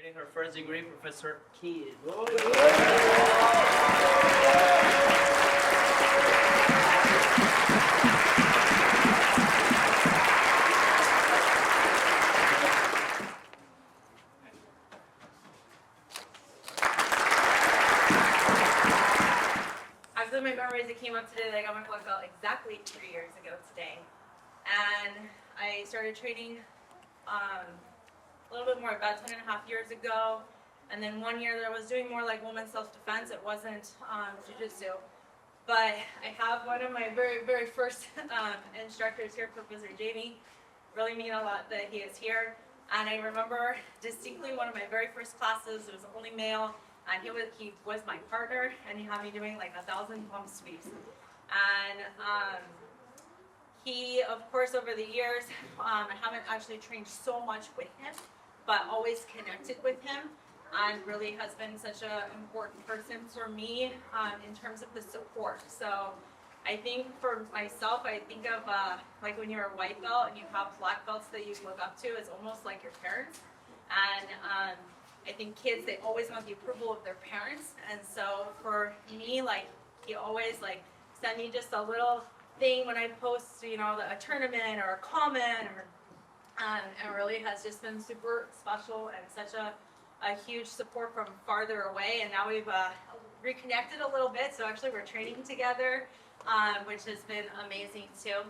getting her first degree, Professor Kidd. Actually, my memories that came up today that I got my black belt exactly 3 years ago today. And I started training a little bit more, about 10.5 years ago. And then 1 year that I was doing more like women's self-defense. It wasn't jiu-jitsu. But I have one of my very, very first instructors here, Professor Jamie. Really mean a lot that he is here. And I remember distinctly one of my very first classes. It was the only male. And he was my partner, and he had me doing like 1,000 pump sweeps. And he, of course, over the years, I haven't actually trained so much with him, but always connected with him, and really has been such an important person for me in terms of the support. So I think for myself, I think of like when you're a white belt and you have black belts that you look up to, it's almost like your parents. And I think kids, they always want the approval of their parents. And so for me, like, he always like send me just a little thing when I post, you know, a tournament or a comment, or it really has just been super special and such a huge support from farther away. And now we've reconnected a little bit. So actually we're training together, which has been amazing too.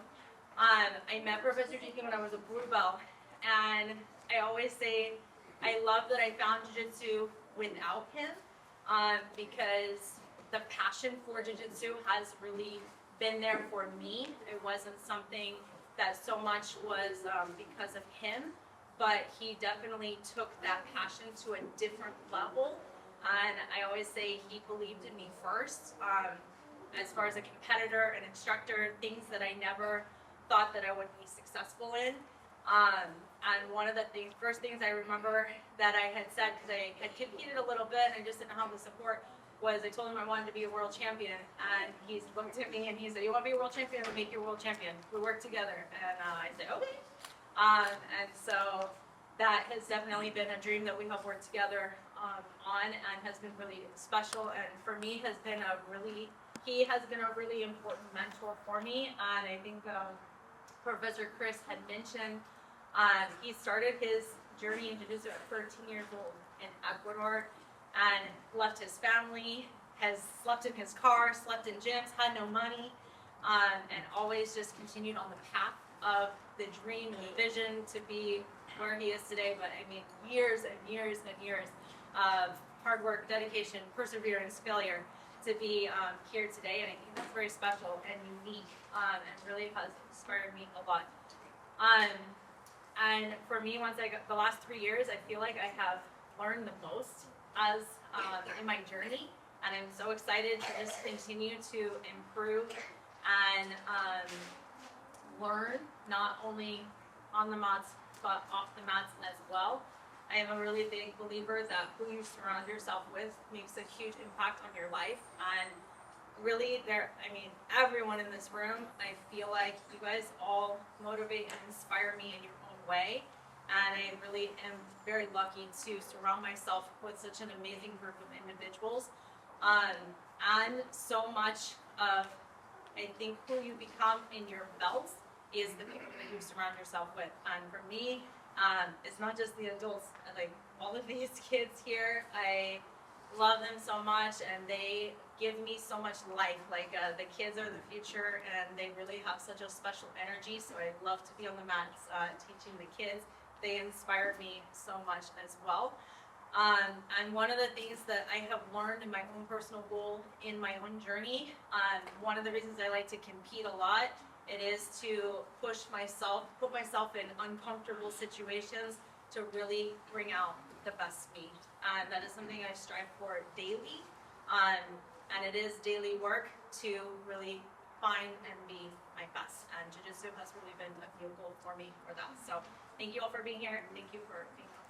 I met Professor Jinky when I was a blue belt, and I always say, I love that I found jiu-jitsu without him, because the passion for jiu-jitsu has really been there for me. It wasn't something that so much was because of him, but he definitely took that passion to a different level. And I always say he believed in me first, as far as a competitor, an instructor, things that I never thought that I would be successful in. And one of the first things I remember that I had said, because I had competed a little bit and I just didn't have the support, was I told him I wanted to be a world champion. And he looked at me and he said, "You want to be a world champion? We'll make you a world champion. We work together." And I said, "Okay." And so that has definitely been a dream that we have worked together on, and has been really special. And for me, he has been a really important mentor for me. And I think Professor Chris had mentioned, he started his journey in jiu-jitsu at 13 years old in Ecuador, and left his family, has slept in his car, slept in gyms, had no money, and always just continued on the path of the dream and the vision to be where he is today. But I mean, years and years and years of hard work, dedication, perseverance, failure to be here today. And I think that's very special and unique, and really has inspired me a lot. And for me, once I got the last 3 years, I feel like I have learned the most as in my journey, and I'm so excited to just continue to improve and learn, not only on the mats but off the mats as well. I am a really big believer that who you surround yourself with makes a huge impact on your life. And really, everyone in this room, I feel like you guys all motivate and inspire me in your own way. And I really am very lucky to surround myself with such an amazing group of individuals. And so much of, I think, who you become in your belts is the people that you surround yourself with. And for me, it's not just the adults, like all of these kids here, I love them so much, and they give me so much life. Like the kids are the future, and they really have such a special energy. So I love to be on the mats teaching the kids. They inspire me so much as well. And one of the things that I have learned in my own personal goal in my own journey, one of the reasons I like to compete a lot, it is to put myself in uncomfortable situations to really bring out the best me. And that is something I strive for daily. And it is daily work to really find and be my best. And jiu-jitsu has really been a vehicle for me for that. So thank you all for being here. Thank you for being on.